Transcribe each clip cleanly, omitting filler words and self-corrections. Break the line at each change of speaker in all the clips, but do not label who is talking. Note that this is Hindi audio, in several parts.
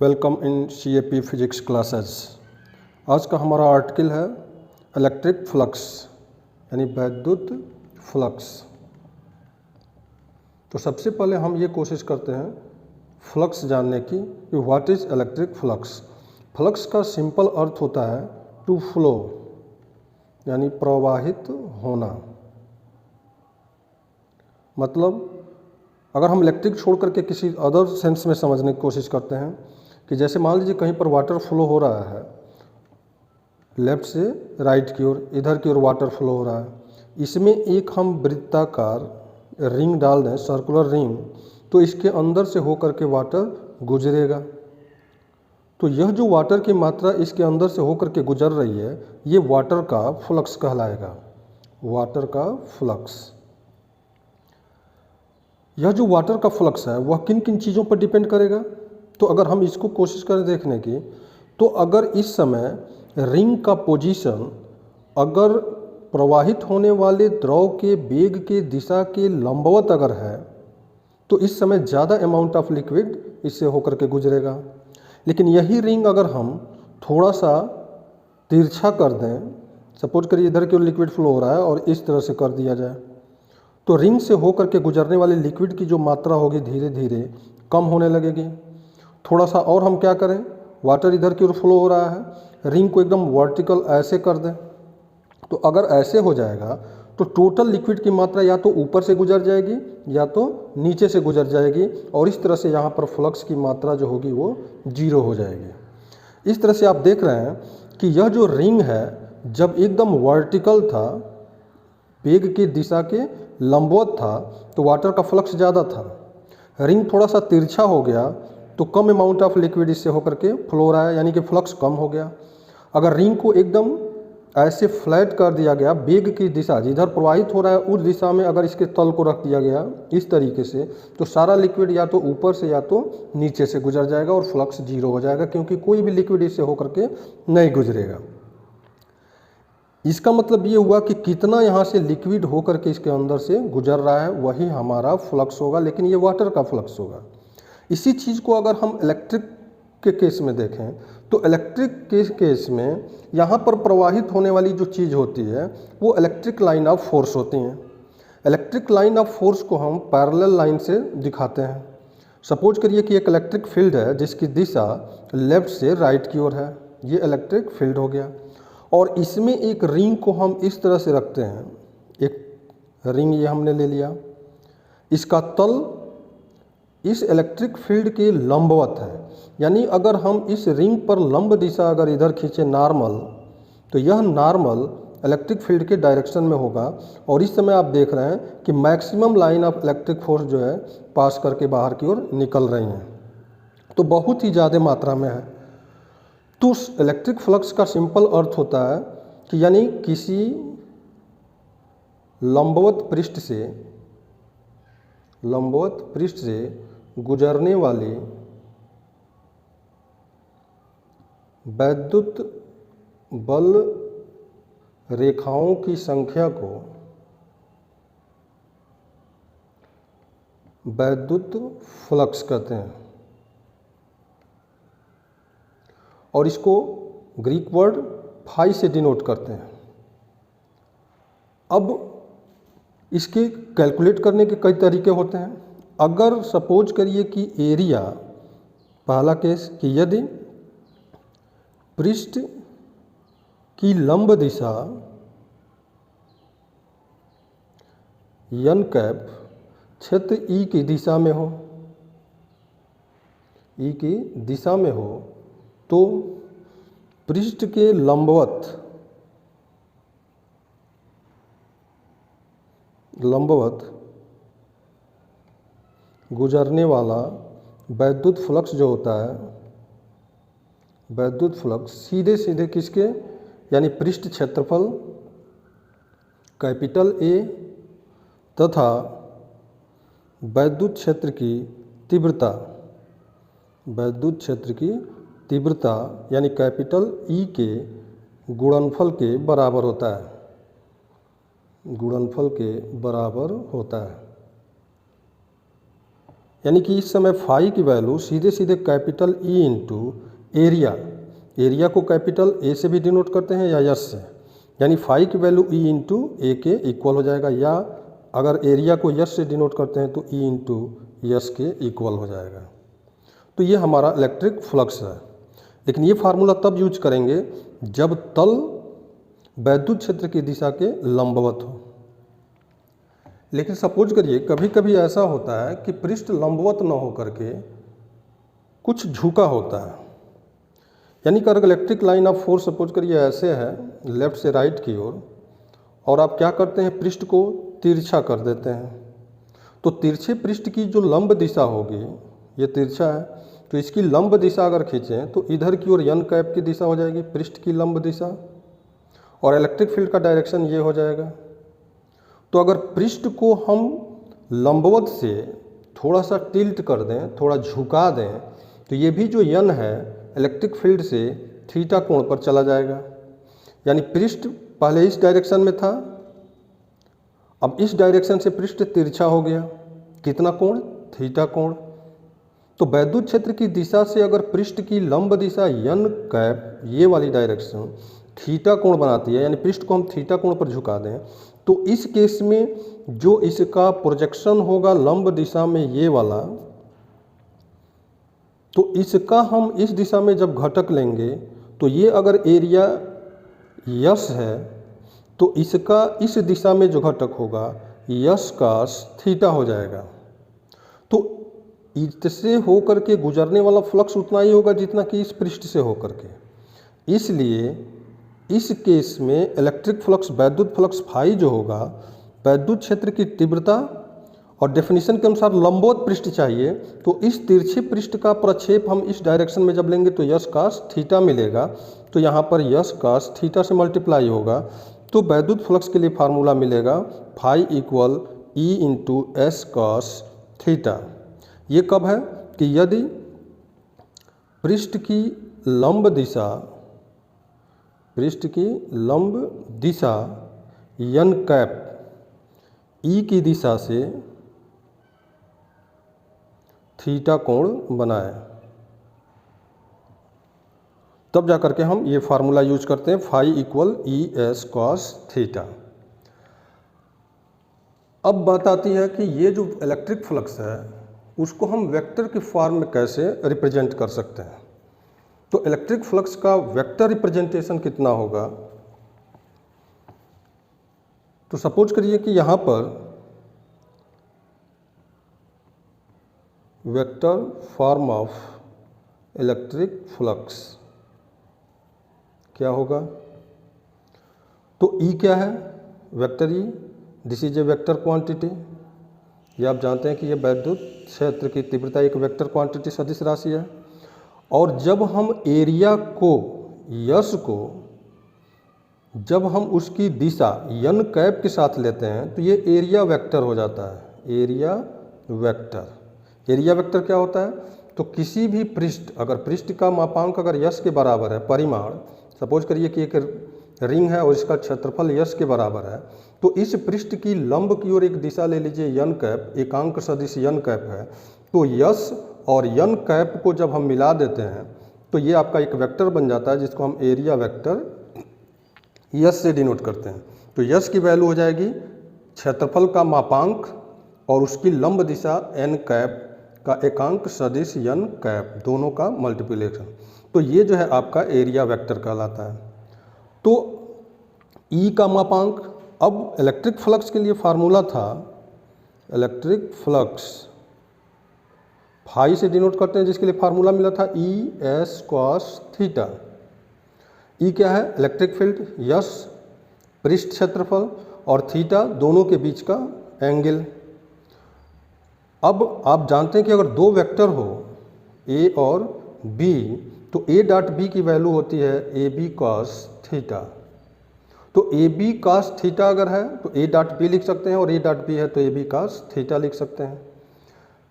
Welcome in CAP physics classes. आज का हमारा आर्टिकल है इलेक्ट्रिक फ्लक्स यानी वैद्युत फ्लक्स। तो सबसे पहले हम ये कोशिश करते हैं फ्लक्स जानने की कि what is electric flux. Flux का सिंपल अर्थ होता है टू फ्लो यानी प्रवाहित होना। मतलब अगर हम इलेक्ट्रिक छोड़ करके किसी अदर सेंस में समझने की कोशिश करते हैं कि जैसे मान लीजिए कहीं पर वाटर फ्लो हो रहा है, लेफ़्ट से राइट की ओर, इधर की ओर वाटर फ्लो हो रहा है, इसमें एक हम वृत्ताकार रिंग डाल दें, सर्कुलर रिंग, तो इसके अंदर से होकर के वाटर गुजरेगा। तो यह जो वाटर की मात्रा इसके अंदर से होकर के गुजर रही है, ये वाटर का फ्लक्स कहलाएगा। वाटर का फ्लक्स। यह जो वाटर का फ्लक्स है वह किन किन चीज़ों पर डिपेंड करेगा। तो अगर हम इसको कोशिश करें देखने की, तो अगर इस समय रिंग का पोजीशन अगर प्रवाहित होने वाले द्रव के वेग के दिशा के लंबवत अगर है, तो इस समय ज़्यादा अमाउंट ऑफ लिक्विड इससे होकर के गुजरेगा। लेकिन यही रिंग अगर हम थोड़ा सा तिरछा कर दें, सपोज करिए इधर की ओर लिक्विड फ्लो हो रहा है और इस तरह से कर दिया जाए, तो रिंग से होकर के गुजरने वाले लिक्विड की जो मात्रा होगी धीरे धीरे कम होने लगेगी। थोड़ा सा और हम क्या करें, वाटर इधर की ओर फ्लो हो रहा है, रिंग को एकदम वर्टिकल ऐसे कर दें, तो अगर ऐसे हो जाएगा तो टोटल लिक्विड की मात्रा या तो ऊपर से गुजर जाएगी या तो नीचे से गुजर जाएगी, और इस तरह से यहाँ पर फ्लक्स की मात्रा जो होगी वो जीरो हो जाएगी। इस तरह से आप देख रहे हैं कि यह जो रिंग है जब एकदम वर्टिकल था, वेग की दिशा के लंबवत था, तो वाटर का फ्लक्स ज़्यादा था। रिंग थोड़ा सा तिरछा हो गया तो कम अमाउंट ऑफ लिक्विड इससे होकर के फ्लो रहा है, यानी कि फ्लक्स कम हो गया। अगर रिंग को एकदम ऐसे फ्लैट कर दिया गया, वेग की दिशा जिधर प्रवाहित हो रहा है उस दिशा में अगर इसके तल को रख दिया गया इस तरीके से, तो सारा लिक्विड या तो ऊपर से या तो नीचे से गुजर जाएगा और फ्लक्स जीरो हो जाएगा, क्योंकि कोई भी लिक्विड इससे होकर के नहीं गुजरेगा। इसका मतलब ये हुआ कि कितना यहाँ से लिक्विड होकर के इसके अंदर से गुजर रहा है वही हमारा फ्लक्स होगा, लेकिन ये वाटर का फ्लक्स होगा। इसी चीज़ को अगर हम इलेक्ट्रिक के केस में देखें, तो इलेक्ट्रिक के केस में यहाँ पर प्रवाहित होने वाली जो चीज़ होती है वो इलेक्ट्रिक लाइन ऑफ फोर्स होती हैं। इलेक्ट्रिक लाइन ऑफ फोर्स को हम पैरेलल लाइन से दिखाते हैं। सपोज करिए कि एक इलेक्ट्रिक फील्ड है जिसकी दिशा लेफ़्ट से राइट की ओर है, ये इलेक्ट्रिक फील्ड हो गया, और इसमें एक रिंग को हम इस तरह से रखते हैं। एक रिंग ये हमने ले लिया, इसका तल इस इलेक्ट्रिक फील्ड के लंबवत है, यानी अगर हम इस रिंग पर लंब दिशा अगर इधर खींचे नॉर्मल, तो यह नॉर्मल इलेक्ट्रिक फील्ड के डायरेक्शन में होगा, और इस समय आप देख रहे हैं कि maximum line of electric force जो है पास करके बाहर की ओर निकल रही हैं, तो बहुत ही ज़्यादा मात्रा में है। तो इलेक्ट्रिक फ्लक्स का सिंपल अर्थ होता है कि यानी किसी लंबवत पृष्ठ से गुजरने वाली वैद्युत बल रेखाओं की संख्या को वैद्युत फ्लक्स कहते हैं, और इसको ग्रीक वर्ड फाई से डिनोट करते हैं। अब इसके कैलकुलेट करने के कई तरीके होते हैं। अगर सपोज करिए कि एरिया, पहला केस कि यदि पृष्ठ की लंब दिशा n कैप क्षेत्र E की दिशा में हो, E की दिशा में हो, तो पृष्ठ के लंबवत गुजरने वाला वैद्युत फ्लक्स जो होता है, वैद्युत फ्लक्स सीधे सीधे किसके, यानी पृष्ठ क्षेत्रफल कैपिटल A तथा वैद्युत क्षेत्र की तीव्रता यानी कैपिटल E के गुणनफल के बराबर होता है। यानी कि इस समय फाई की वैल्यू सीधे सीधे capital E into area, area को कैपिटल ए से भी डिनोट करते हैं या यस से, यानी फाई की वैल्यू ई इंटू ए के इक्वल हो जाएगा, या अगर एरिया को यस से डिनोट करते हैं तो ई इंटू यस के इक्वल हो जाएगा। तो ये हमारा इलेक्ट्रिक फ्लक्स है। लेकिन ये फार्मूला तब यूज करेंगे जब तल वैद्युत क्षेत्र की दिशा के लंबवत हो। लेकिन सपोज करिए कभी कभी ऐसा होता है कि पृष्ठ लंबवत न होकर के कुछ झुका होता है, यानी कि अगर electric line of force suppose करिए ऐसे है लेफ्ट से राइट की ओर, और आप क्या करते हैं पृष्ठ को तिरछा कर देते हैं, तो तिरछे पृष्ठ की जो लंब दिशा होगी, ये तिरछा है तो इसकी लंब दिशा अगर खींचें तो इधर की ओर एन कैप की दिशा हो जाएगी, पृष्ठ की लंब दिशा, और इलेक्ट्रिक फील्ड का डायरेक्शन ये हो जाएगा। तो अगर पृष्ठ को हम लंबवत से थोड़ा सा टिल्ट कर दें, थोड़ा झुका दें, तो ये भी जो एन है इलेक्ट्रिक फील्ड से थीटा कोण पर चला जाएगा। यानी पृष्ठ पहले इस डायरेक्शन में था, अब इस डायरेक्शन से पृष्ठ तिरछा हो गया, कितना कोण? थीटा कोण। तो वैद्युत क्षेत्र की दिशा से अगर पृष्ठ की लंब दिशा एन कैप ये वाली डायरेक्शन थीटा कोण बनाती है, यानी पृष्ठ को हम थीटा कोण पर झुका दें, तो इस केस में जो इसका प्रोजेक्शन होगा लंब दिशा में ये वाला, तो इसका हम इस दिशा में जब घटक लेंगे तो ये अगर एरिया यस है तो इसका इस दिशा में जो घटक होगा यस कास थीटा हो जाएगा। तो इससे होकर के गुजरने वाला फ्लक्स उतना ही होगा जितना कि इस पृष्ठ से होकर के। इसलिए इस केस में इलेक्ट्रिक फ्लक्स वैद्युत फ्लक्स फाई जो होगा, वैद्युत क्षेत्र की तीव्रता और डेफिनेशन के अनुसार लंबवत पृष्ठ चाहिए, तो इस तिरछे पृष्ठ का प्रक्षेप हम इस डायरेक्शन में जब लेंगे तो यस कास थीटा मिलेगा, तो यहाँ पर यस कास थीटा से मल्टीप्लाई होगा, तो वैद्युत फ्लक्स के लिए फार्मूला मिलेगा phi equal E into S cos theta. ये कब है कि यदि पृष्ठ की लंब दिशा एन कैप ई की दिशा से थीटा कोण बनाए, तब जाकर के हम ये फार्मूला यूज करते हैं phi equal E S cos theta. अब बात आती है कि ये जो इलेक्ट्रिक फ्लक्स है उसको हम वेक्टर के फॉर्म में कैसे रिप्रेजेंट कर सकते हैं। तो इलेक्ट्रिक फ्लक्स का वेक्टर रिप्रेजेंटेशन कितना होगा, तो सपोज करिए कि यहाँ पर vector form of electric flux क्या होगा, तो ई क्या है, vector E, this is a vector quantity. ये आप जानते हैं कि ये वैद्युत क्षेत्र की तीव्रता एक वेक्टर क्वांटिटी सदिश राशि है। और जब हम एरिया को यस को जब हम उसकी दिशा एन कैप के साथ लेते हैं तो ये एरिया वेक्टर हो जाता है। एरिया वेक्टर क्या होता है, तो किसी भी पृष्ठ, अगर पृष्ठ का मापांक अगर यस के बराबर है, परिमाण सपोज करिए कि एक रिंग है और इसका क्षेत्रफल यस के बराबर है, तो इस पृष्ठ की लंब की ओर एक दिशा ले लीजिए एन कैप, एकांक सदिश एन कैप है, तो यस और एन कैप को जब हम मिला देते हैं तो ये आपका एक वेक्टर बन जाता है जिसको हम एरिया वेक्टर यस से डिनोट करते हैं। तो यस की वैल्यू हो जाएगी क्षेत्रफल का मापांक और उसकी लंब दिशा एन कैप का एकांक सदिश एन कैप, दोनों का मल्टीप्लिकेशन, तो ये जो है आपका एरिया वेक्टर कहलाता है। तो ई का मापांक, अब इलेक्ट्रिक फ्लक्स के लिए फार्मूला था, इलेक्ट्रिक फ्लक्स फाई से डिनोट करते हैं जिसके लिए फार्मूला मिला था ई एस कॉस थीटा। ई क्या है, इलेक्ट्रिक फील्ड, यस पृष्ठ क्षेत्रफल और थीटा दोनों के बीच का एंगल। अब आप जानते हैं कि अगर दो वेक्टर हो ए और बी, तो ए डॉट बी की वैल्यू होती है ए बी कॉस थीटा। तो ए बी कॉस थीटा अगर है तो ए डॉट बी लिख सकते हैं, और ए डॉट बी है तो ए बी कॉस थीटा लिख सकते हैं।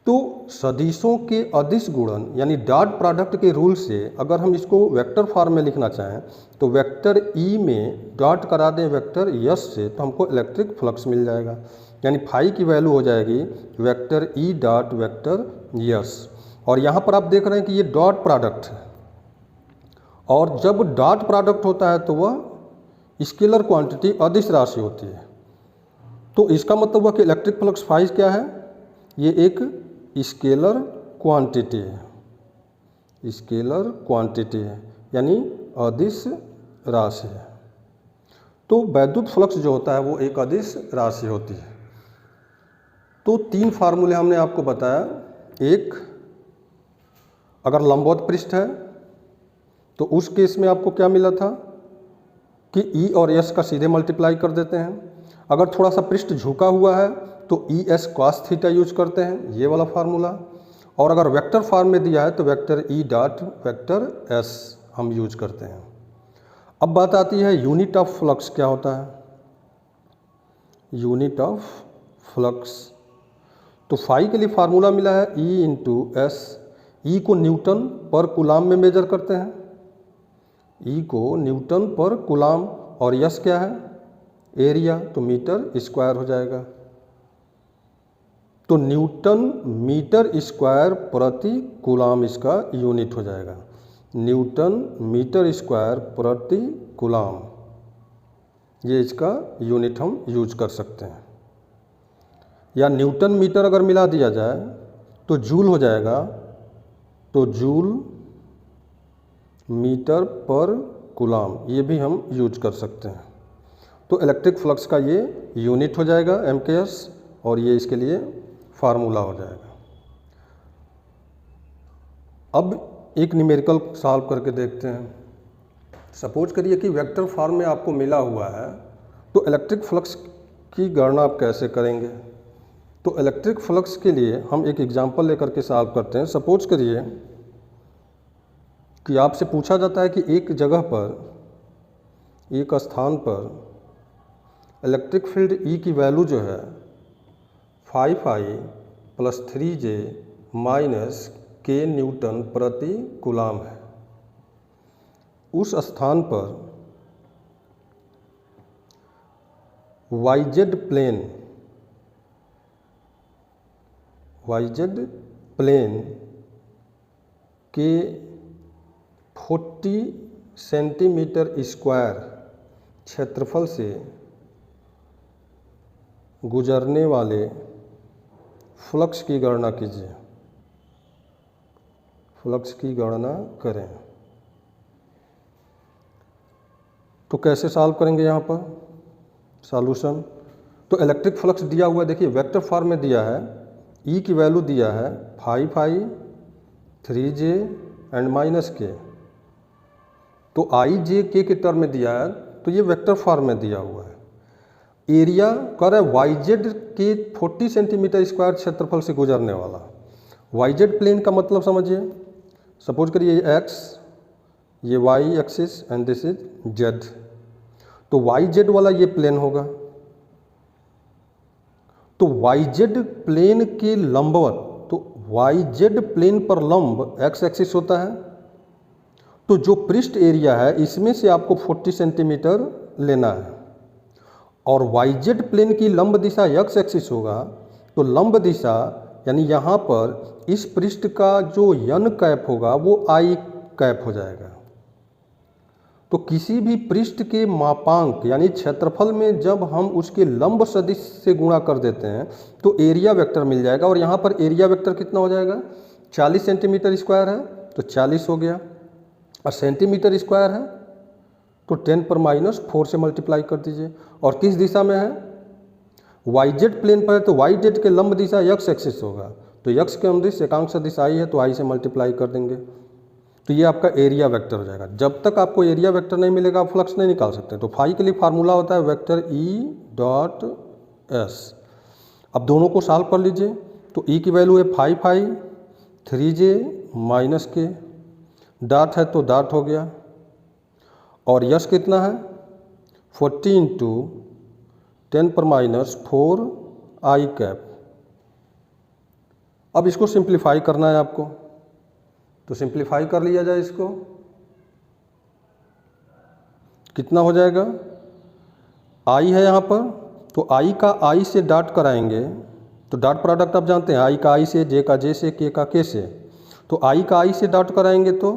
तो सदिशों के अदिश गुणन यानी डॉट प्रोडक्ट के रूल से अगर हम इसको वेक्टर फॉर्म में लिखना चाहें तो वेक्टर ई में डॉट करा दें वेक्टर यस से, तो हमको इलेक्ट्रिक फ्लक्स मिल जाएगा। यानी फाई की वैल्यू हो जाएगी vector E dot vector yes. और यहाँ पर आप देख रहे हैं कि ये डॉट प्रोडक्ट है, और जब डॉट प्रोडक्ट होता है तो वह स्केलर क्वांटिटी अदिश राशि होती है। तो इसका मतलब हुआ कि इलेक्ट्रिक फ्लक्स फाई क्या है, ये एक स्केलर क्वांटिटी है, स्केलर क्वांटिटी है यानी अदिश राशि है। तो वैद्युत फ्लक्स जो होता है वो एक अदिश राशि होती है। तो 3 फार्मूले हमने आपको बताया। एक, अगर लंबवत पृष्ठ है तो उस केस में आपको क्या मिला था कि ई और एस का सीधे मल्टीप्लाई कर देते हैं। अगर थोड़ा सा पृष्ठ झुका हुआ है तो ई एस कॉस थीटा यूज करते हैं, ये वाला फार्मूला। और अगर वेक्टर फॉर्म में दिया है तो vector E dot vector S हम यूज करते हैं। अब बात आती है यूनिट ऑफ फ्लक्स क्या होता है। यूनिट ऑफ फ्लक्स, तो फाई के लिए फार्मूला मिला है ई इंटू एस। ई को न्यूटन पर कूलाम में मेजर करते हैं, ई को न्यूटन पर कूलाम, और यस क्या है, एरिया, तो मीटर स्क्वायर हो जाएगा। तो न्यूटन मीटर स्क्वायर प्रति कूलाम इसका यूनिट हो जाएगा। न्यूटन मीटर स्क्वायर प्रति कूलाम, ये इसका यूनिट हम यूज कर सकते हैं। या न्यूटन मीटर अगर मिला दिया जाए तो जूल हो जाएगा, तो जूल मीटर पर कूलाम, ये भी हम यूज कर सकते हैं। तो इलेक्ट्रिक फ्लक्स का ये यूनिट हो जाएगा MKS, और ये इसके लिए फार्मूला हो जाएगा। अब एक न्यूमेरिकल सॉल्व करके देखते हैं। सपोज करिए कि वेक्टर फॉर्म में आपको मिला हुआ है, तो इलेक्ट्रिक फ्लक्स की गणना आप कैसे करेंगे। तो इलेक्ट्रिक फ्लक्स के लिए हम एक एग्जांपल लेकर के सॉल्व करते हैं। सपोज करिए कि आपसे पूछा जाता है कि एक जगह पर, एक स्थान पर इलेक्ट्रिक फील्ड ई की वैल्यू जो है 5I + 3J - K न्यूटन प्रति कूलाम है। उस स्थान पर YZ प्लेन के 40 सेंटीमीटर स्क्वायर क्षेत्रफल से गुजरने वाले फ्लक्स की गणना कीजिए। फ्लक्स की गणना करें। तो कैसे सॉल्व करेंगे यहाँ पर सॉल्यूशन। तो इलेक्ट्रिक फ्लक्स दिया हुआ है, देखिए वेक्टर फॉर्म में दिया है, ई की वैल्यू दिया है 5I 3J एंड -K। तो IJ के टर्म में दिया है, तो ये वेक्टर फॉर्म में दिया हुआ है। एरिया कर है YZ के 40 सेंटीमीटर स्क्वायर क्षेत्रफल से गुजरने वाला। YZ प्लेन का मतलब समझिए। सपोज करिए ये X, ये Y axis and this is Z। तो YZ वाला ये प्लेन होगा। तो YZ प्लेन के लंबवत, तो YZ प्लेन पर लंब X एक्सिस होता है। तो जो पृष्ठ एरिया है इसमें से आपको 40 सेंटीमीटर लेना है, और YZ प्लेन की लंब दिशा X एक्सिस होगा। तो लंब दिशा यानी यहाँ पर इस पृष्ठ का जो n कैप होगा वो I कैप हो जाएगा। तो किसी भी पृष्ठ के मापांक यानी क्षेत्रफल में जब हम उसके लंब सदिश से गुणा कर देते हैं तो एरिया वेक्टर मिल जाएगा। और यहाँ पर एरिया वेक्टर कितना हो जाएगा, 40 सेंटीमीटर स्क्वायर है तो 40 हो गया, और सेंटीमीटर स्क्वायर है तो 10 पर -4 से मल्टीप्लाई कर दीजिए। और किस दिशा में है, YZ प्लेन पर है तो YZ के लंब दिशा X एक्सिस होगा। तो X के अनुदिश एकांक सदिश I है तो I से मल्टीप्लाई कर देंगे। तो ये आपका एरिया वेक्टर हो जाएगा। जब तक आपको एरिया वेक्टर नहीं मिलेगा आप फ्लक्स नहीं निकाल सकते। तो फाई के लिए फार्मूला होता है वेक्टर E डॉट S। अब दोनों को सॉल्व कर लीजिए। तो E की वैल्यू है 5I 3J -K, डॉट है तो डॉट हो गया, और यश कितना है 40 इंटू 10 पर -4 I कैप। अब इसको सिंप्लीफाई करना है आपको, तो सिंप्लीफाई कर लिया जाए इसको। कितना हो जाएगा, I है यहाँ पर तो आई का आई से डॉट कराएंगे तो डॉट प्रोडक्ट आप जानते हैं, आई का आई से, जे का जे से, के का के से। तो आई का आई से डॉट कराएंगे तो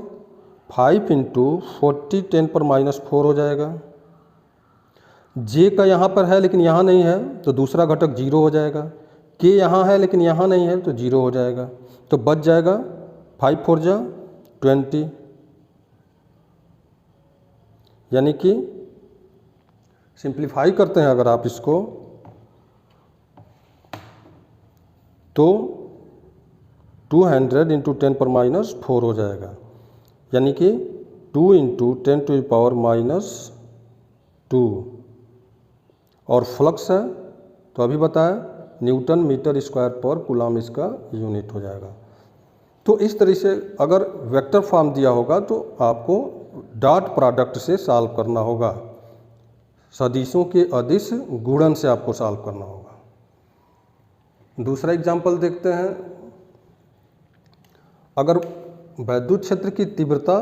5 इंटू 40 10⁻⁴ हो जाएगा। जे का यहाँ पर है लेकिन यहाँ नहीं है तो दूसरा घटक 0 हो जाएगा। के यहाँ है लेकिन यहाँ नहीं है तो 0 हो जाएगा। तो बच जाएगा 5 4 जा 20, यानी कि सिंप्लीफाई करते हैं अगर आप इसको तो 200 इंटू 10⁻⁴ हो जाएगा, यानी कि 2 इंटू 10⁻⁻2। और फ्लक्स है तो अभी बताया न्यूटन मीटर स्क्वायर पर कूलम इसका यूनिट हो जाएगा। तो इस तरह से अगर वेक्टर फॉर्म दिया होगा तो आपको डॉट प्रोडक्ट से सॉल्व करना होगा, सदिशों के अदिश गुणन से आपको सॉल्व करना होगा। दूसरा एग्जाम्पल देखते हैं। अगर वैद्युत क्षेत्र की तीव्रता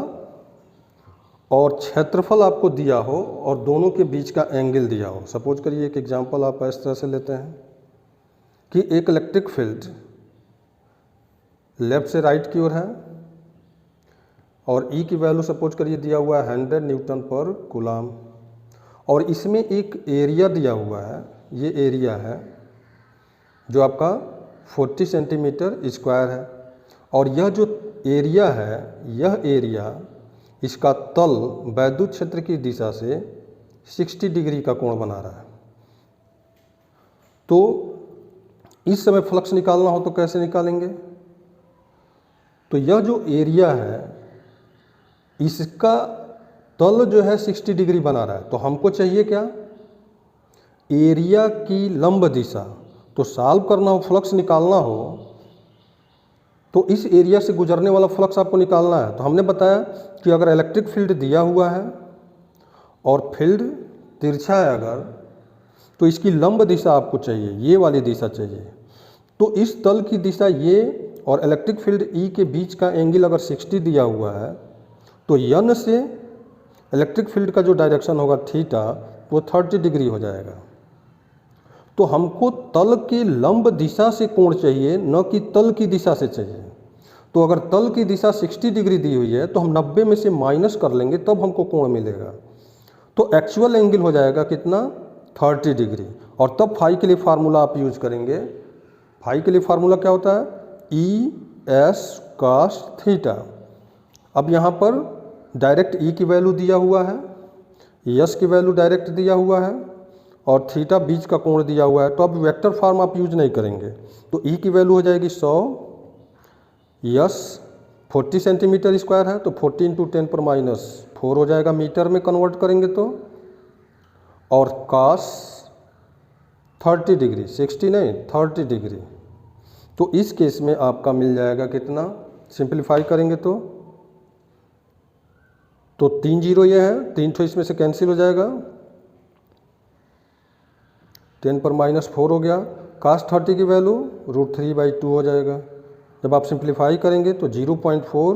और क्षेत्रफल आपको दिया हो और दोनों के बीच का एंगल दिया हो, सपोज करिए एक एग्जांपल आप इस तरह से लेते हैं कि एक इलेक्ट्रिक फील्ड लेफ्ट से राइट की ओर है और ई की वैल्यू सपोज करिए दिया हुआ है 100 न्यूटन पर कूलम, और इसमें एक एरिया दिया हुआ है, ये एरिया है जो आपका 40 सेंटीमीटर स्क्वायर है। और यह जो एरिया है, यह एरिया इसका तल वैद्युत क्षेत्र की दिशा से 60 डिग्री का कोण बना रहा है। तो इस समय फ्लक्स निकालना हो तो कैसे निकालेंगे? तो यह जो एरिया है इसका तल जो है 60 डिग्री बना रहा है, तो हमको चाहिए क्या? एरिया की लंब दिशा। तो सॉल्व करना हो, फ्लक्स निकालना हो तो इस एरिया से गुजरने वाला फ्लक्स आपको निकालना है। तो हमने बताया कि अगर इलेक्ट्रिक फील्ड दिया हुआ है और फील्ड तिरछा है अगर, तो इसकी लंब दिशा आपको चाहिए, ये वाली दिशा चाहिए। तो इस तल की दिशा ये और इलेक्ट्रिक फील्ड ई के बीच का एंगल अगर 60 दिया हुआ है तो यन से इलेक्ट्रिक फील्ड का जो डायरेक्शन होगा थीटा वो 30 डिग्री हो जाएगा। तो हमको तल के लंब दिशा से कोण चाहिए, न कि तल की दिशा से चाहिए। तो अगर तल की दिशा 60 डिग्री दी हुई है तो हम 90 में से माइनस कर लेंगे तब हमको कोण मिलेगा। तो एक्चुअल एंगल हो जाएगा कितना? 30 डिग्री। और तब फाई के लिए फार्मूला आप यूज करेंगे। फाई के लिए फार्मूला क्या होता है? ई एस कॉस थीटा। अब यहाँ पर डायरेक्ट ई की वैल्यू दिया हुआ है, एस की वैल्यू डायरेक्ट दिया हुआ है और थीटा बीच का कोण दिया हुआ है। तो अब वेक्टर फॉर्म आप यूज नहीं करेंगे। तो ई की वैल्यू हो जाएगी 100, यस 40 सेंटीमीटर स्क्वायर है तो 40 इंटू 10⁻⁴ हो जाएगा, मीटर में कन्वर्ट करेंगे तो। और कॉस 30 डिग्री, 60 नहीं 30 डिग्री। तो इस केस में आपका मिल जाएगा कितना? सिंप्लीफाई करेंगे तो 3 जीरो ये है, 3 तो इसमें से कैंसिल हो जाएगा, 10⁻⁴ हो गया। cos 30 की वैल्यू √3/2 हो जाएगा। जब आप सिंप्लीफाई करेंगे तो 0.4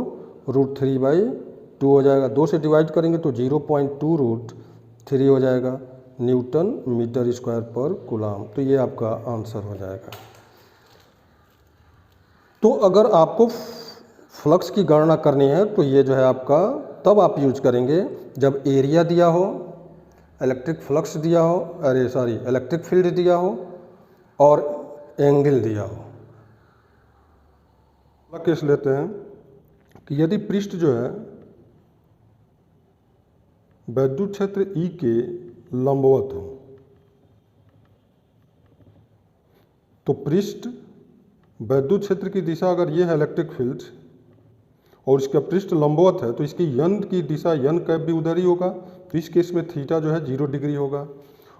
√3/2 हो जाएगा। 2 से डिवाइड करेंगे तो 0.2 √3 हो जाएगा न्यूटन मीटर स्क्वायर पर कूलम। तो ये आपका आंसर हो जाएगा। तो अगर आपको फ्लक्स की गणना करनी है तो ये जो है आपका तब आप यूज करेंगे जब एरिया दिया हो, इलेक्ट्रिक फ्लक्स दिया हो, इलेक्ट्रिक फील्ड दिया हो और एंगल दिया हो। अगला केस लेते हैं कि यदि पृष्ठ जो है वैद्युत क्षेत्र ई के लंबवत हो, तो पृष्ठ वैद्युत क्षेत्र की दिशा अगर ये है इलेक्ट्रिक फील्ड और इसका पृष्ठ लंबवत है तो इसकी यन की दिशा यन कैप भी उधर ही होगा। तो इस केस में थीटा जो है 0 डिग्री होगा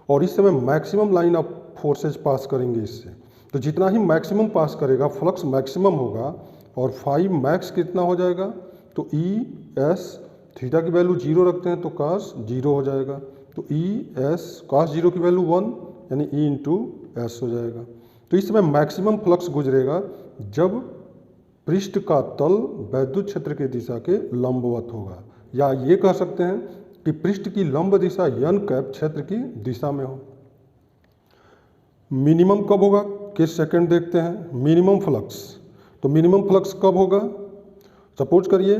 और इस समय मैक्सिमम लाइन ऑफ फोर्सेज पास करेंगे इससे। तो जितना ही मैक्सिमम पास करेगा फ्लक्स मैक्सिमम होगा और फाई मैक्स कितना हो जाएगा? तो ई एस थीटा की वैल्यू 0 रखते हैं तो cos 0 हो जाएगा। तो ई एस cos 0 की वैल्यू 1 यानी ई इंटू एस हो जाएगा। तो इस समय मैक्सिमम फ्लक्स गुजरेगा जब पृष्ठ का तल वैद्युत क्षेत्र की दिशा के लंबवत होगा, या ये कह सकते हैं कि पृष्ठ की लंब दिशा यन कैप क्षेत्र की दिशा में हो। मिनिमम कब होगा, केस सेकंड देखते हैं, मिनिमम फ्लक्स। तो मिनिमम फ्लक्स कब होगा, सपोज करिए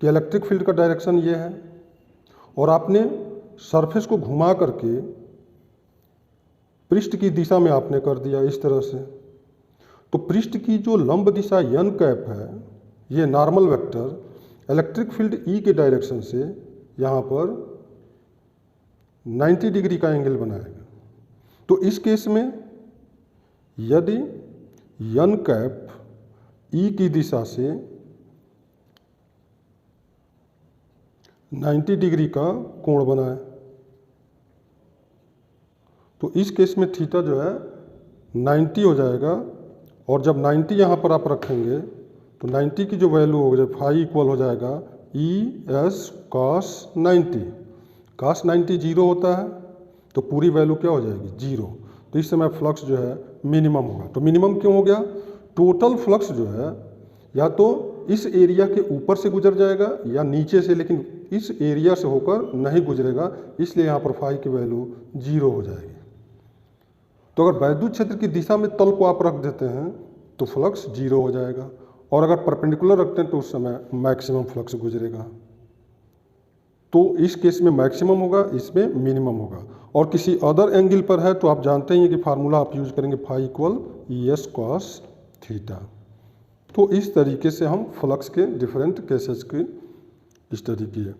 कि इलेक्ट्रिक फील्ड का डायरेक्शन ये है और आपने सरफेस को घुमा करके पृष्ठ की दिशा में आपने कर दिया इस तरह से, तो पृष्ठ की जो लंब दिशा n कैप है, ये normal vector electric field E के डायरेक्शन से यहाँ पर 90 डिग्री का एंगल बनाएगा। तो इस केस में यदि n कैप E की दिशा से 90 डिग्री का कोण बनाए, तो इस केस में थीटा जो है 90 हो जाएगा। और जब 90 यहाँ पर आप रखेंगे तो 90 की जो वैल्यू हो जाए फाई इक्वल हो जाएगा ई एस कॉस 90। कॉस 90 जीरो होता है तो पूरी वैल्यू क्या हो जाएगी, जीरो। तो इस समय फ्लक्स जो है मिनिमम होगा। तो मिनिमम क्यों हो गया, टोटल फ्लक्स जो है या तो इस एरिया के ऊपर से गुजर जाएगा या नीचे से, लेकिन इस एरिया से होकर नहीं गुजरेगा, इसलिए यहाँ पर फाई की वैल्यू जीरो हो जाएगी। तो अगर वैद्युत क्षेत्र की दिशा में तल को आप रख देते हैं तो फ्लक्स जीरो हो जाएगा, और अगर परपेंडिकुलर रखते हैं तो उस समय मैक्सिमम फ्लक्स गुजरेगा। तो इस केस में मैक्सिमम होगा, इसमें मिनिमम होगा। और किसी अदर एंगल पर है तो आप जानते ही हैं कि फार्मूला आप यूज करेंगे phi equal E S cos theta. तो इस तरीके से हम फ्लक्स के डिफरेंट केसेस की स्टडी किए।